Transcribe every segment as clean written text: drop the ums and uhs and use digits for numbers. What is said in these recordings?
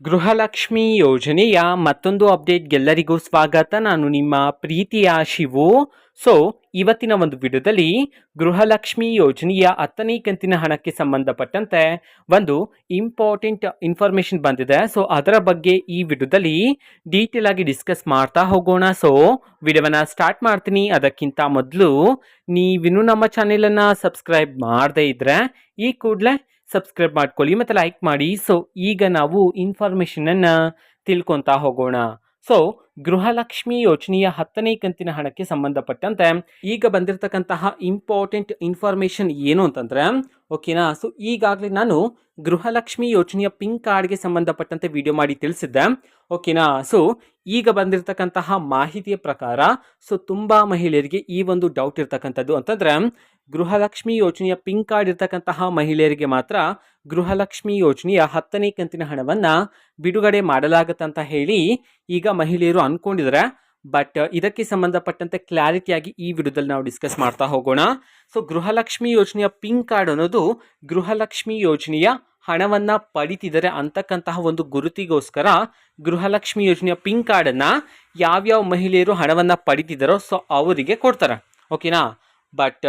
ಗೃಹಲಕ್ಷ್ಮಿ ಯೋಜನೆಯ ಮತ್ತೊಂದು ಅಪ್ಡೇಟ್ಗೆಲ್ಲರಿಗೂ ಸ್ವಾಗತ. ನಾನು ನಿಮ್ಮ ಪ್ರೀತಿಯ ಶಿವು. ಸೊ ಇವತ್ತಿನ ಒಂದು ವಿಡಿಯೋದಲ್ಲಿ ಗೃಹಲಕ್ಷ್ಮಿ ಯೋಜನೆಯ 10ನೇ ಕಂತಿನ ಹಣಕ್ಕೆ ಸಂಬಂಧಪಟ್ಟಂತೆ ಒಂದು ಇಂಪಾರ್ಟೆಂಟ್ ಇನ್ಫಾರ್ಮೇಶನ್ ಬಂದಿದೆ. ಸೊ ಅದರ ಬಗ್ಗೆ ಈ ವಿಡಿಯೋದಲ್ಲಿ ಡೀಟೇಲ್ ಆಗಿ ಡಿಸ್ಕಸ್ ಮಾಡ್ತಾ ಹೋಗೋಣ. ಸೊ ವಿಡಿಯೋವನ್ನ ಸ್ಟಾರ್ಟ್ ಮಾಡ್ತೀನಿ. ಅದಕ್ಕಿಂತ ಮೊದಲು ನೀವಿನ್ನೂ ನಮ್ಮ ಚಾನೆಲನ್ನು ಸಬ್ಸ್ಕ್ರೈಬ್ ಮಾಡದೇ ಇದ್ರೆ ಈ ಕೂಡಲೇ ಸಬ್ಸ್ಕ್ರೈಬ್ ಮಾಡ್ಕೊಳ್ಳಿ ಮತ್ತು ಲೈಕ್ ಮಾಡಿ. ಸೊ ಈಗ ನಾವು ಇನ್ಫಾರ್ಮೇಷನನ್ನು ತಿಳ್ಕೊತಾ ಹೋಗೋಣ. ಸೊ ಗೃಹಲಕ್ಷ್ಮಿ ಯೋಜನೆಯ 10ನೇ ಕಂತಿನ ಹಣಕ್ಕೆ ಸಂಬಂಧಪಟ್ಟಂತೆ ಈಗ ಬಂದಿರತಕ್ಕಂತಹ ಇಂಪಾರ್ಟೆಂಟ್ ಇನ್ಫಾರ್ಮೇಷನ್ ಏನು ಅಂತಂದರೆ, ಓಕೆನಾ, ಸೊ ಈಗಾಗಲೇ ನಾನು ಗೃಹಲಕ್ಷ್ಮಿ ಯೋಜನೆಯ ಪಿಂಕ್ ಕಾರ್ಡ್ಗೆ ಸಂಬಂಧಪಟ್ಟಂತೆ ವಿಡಿಯೋ ಮಾಡಿ ತಿಳಿಸಿದ್ದೆ, ಓಕೆನಾ. ಸೊ ಈಗ ಬಂದಿರತಕ್ಕಂತಹ ಮಾಹಿತಿಯ ಪ್ರಕಾರ ಸೊ ತುಂಬ ಮಹಿಳೆಯರಿಗೆ ಈ ಒಂದು ಡೌಟ್ ಇರ್ತಕ್ಕಂಥದ್ದು ಅಂತಂದರೆ, ಗೃಹಲಕ್ಷ್ಮಿ ಯೋಜನೆಯ ಪಿಂಕ್ ಕಾರ್ಡ್ ಇರ್ತಕ್ಕಂತಹ ಮಹಿಳೆಯರಿಗೆ ಮಾತ್ರ ಗೃಹಲಕ್ಷ್ಮಿ ಯೋಜನೆಯ 10ನೇ ಕಂತಿನ ಹಣವನ್ನು ಬಿಡುಗಡೆ ಮಾಡಲಾಗುತ್ತಂತ ಹೇಳಿ ಈಗ ಮಹಿಳೆಯರು ಅಂದ್ಕೊಂಡಿದ್ದಾರೆ. ಬಟ್ ಇದಕ್ಕೆ ಸಂಬಂಧಪಟ್ಟಂತೆ ಕ್ಲಾರಿಟಿಯಾಗಿ ಈ ವಿಡಿಯೋದಲ್ಲಿ ನಾವು ಡಿಸ್ಕಸ್ ಮಾಡ್ತಾ ಹೋಗೋಣ. ಸೊ ಗೃಹಲಕ್ಷ್ಮಿ ಯೋಜನೆಯ ಪಿಂಕ್ ಕಾರ್ಡ್ ಅನ್ನೋದು ಗೃಹಲಕ್ಷ್ಮಿ ಯೋಜನೆಯ ಹಣವನ್ನು ಪಡಿತಿದ್ದಾರೆ ಅಂತಕ್ಕಂತಹ ಒಂದು ಗುರುತಿಗೋಸ್ಕರ ಗೃಹಲಕ್ಷ್ಮಿ ಯೋಜನೆಯ ಪಿಂಕ್ ಕಾರ್ಡನ್ನು ಯಾವ್ಯಾವ ಮಹಿಳೆಯರು ಹಣವನ್ನು ಪಡಿತಿದ್ದಾರೋ ಸೊ ಅವರಿಗೆ ಕೊಡ್ತಾರೆ, ಓಕೆನಾ. ಬಟ್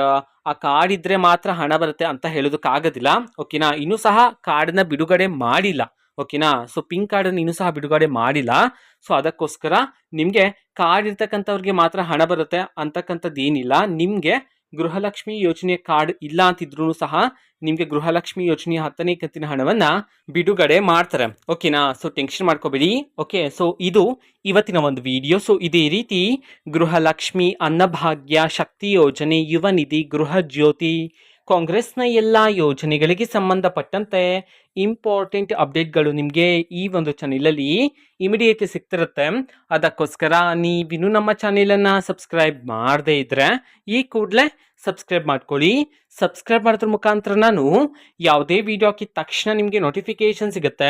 ಆ ಕಾರ್ಡ್ ಇದ್ರೆ ಮಾತ್ರ ಹಣ ಬರುತ್ತೆ ಅಂತ ಹೇಳೋದಕ್ಕಾಗೋದಿಲ್ಲ, ಓಕೆನಾ. ಇನ್ನೂ ಸಹ ಕಾರ್ಡನ್ನ ಬಿಡುಗಡೆ ಮಾಡಿಲ್ಲ, ಓಕೆನಾ. ಸೊ ಪಿಂಕ್ ಕಾರ್ಡನ್ನು ಇನ್ನೂ ಸಹ ಬಿಡುಗಡೆ ಮಾಡಿಲ್ಲ. ಸೊ ಅದಕ್ಕೋಸ್ಕರ ನಿಮಗೆ ಕಾರ್ಡ್ ಇರ್ತಕ್ಕಂಥವ್ರಿಗೆ ಮಾತ್ರ ಹಣ ಬರುತ್ತೆ ಅಂತಕ್ಕಂಥದ್ದು ಏನಿಲ್ಲ. ನಿಮಗೆ ಗೃಹಲಕ್ಷ್ಮಿ ಯೋಜನೆ ಕಾರ್ಡ್ ಇಲ್ಲ ಅಂತಿದ್ರೂ ಸಹ ನಿಮಗೆ ಗೃಹಲಕ್ಷ್ಮಿ ಯೋಜನೆಯ 10ನೇ ಕಂತಿನ ಹಣವನ್ನು ಬಿಡುಗಡೆ ಮಾಡ್ತಾರೆ, ಓಕೆನಾ. ಸೊ ಟೆನ್ಷನ್ ಮಾಡ್ಕೋಬೇಡಿ, ಓಕೆ. ಸೊ ಇದು ಇವತ್ತಿನ ಒಂದು ವಿಡಿಯೋ. ಸೊ ಇದೇ ರೀತಿ ಗೃಹಲಕ್ಷ್ಮಿ, ಅನ್ನಭಾಗ್ಯ, ಶಕ್ತಿ ಯೋಜನೆ, ಯುವ ನಿಧಿ, ಗೃಹ ಜ್ಯೋತಿ, ಕಾಂಗ್ರೆಸ್ನ ಎಲ್ಲ ಯೋಜನೆಗಳಿಗೆ ಸಂಬಂಧಪಟ್ಟಂತೆ ಇಂಪಾರ್ಟೆಂಟ್ ಅಪ್ಡೇಟ್ಗಳು ನಿಮಗೆ ಈ ಒಂದು ಚಾನೆಲಲ್ಲಿ ಇಮಿಡಿಯೇಟ್ಲಿ ಸಿಗ್ತಿರುತ್ತೆ. ಅದಕ್ಕೋಸ್ಕರ ನೀವಿನ್ನೂ ನಮ್ಮ ಚಾನೆಲನ್ನು ಸಬ್ಸ್ಕ್ರೈಬ್ ಮಾಡದೇ ಇದ್ದರೆ ಈ ಕೂಡಲೇ ಸಬ್ಸ್ಕ್ರೈಬ್ ಮಾಡ್ಕೊಳ್ಳಿ. ಸಬ್ಸ್ಕ್ರೈಬ್ ಮಾಡೋದ್ರ ಮುಖಾಂತರ ನಾನು ಯಾವುದೇ ವಿಡಿಯೋ ಹಾಕಿದ ತಕ್ಷಣ ನಿಮಗೆ ನೋಟಿಫಿಕೇಶನ್ ಸಿಗುತ್ತೆ.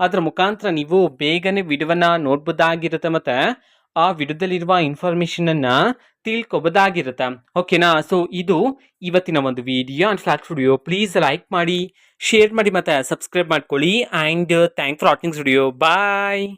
ಅದರ ಮುಖಾಂತರ ನೀವು ಬೇಗನೆ ವಿಡಿಯೋವನ್ನು ನೋಡ್ಬೋದಾಗಿರುತ್ತೆ ಮತ್ತು ಆ ವಿಡಿಯೋದಲ್ಲಿರುವ ಇನ್ಫಾರ್ಮೇಷನನ್ನು ತಿಳ್ಕೊಬೋದಾಗಿರುತ್ತೆ, ಓಕೆನಾ. ಸೊ ಇದು ಇವತ್ತಿನ ಒಂದು video and flat video. Please like ಮಾಡಿ, ಶೇರ್ ಮಾಡಿ ಮತ್ತು ಸಬ್ಸ್ಕ್ರೈಬ್ ಮಾಡ್ಕೊಳ್ಳಿ. And thank for watching video. Bye.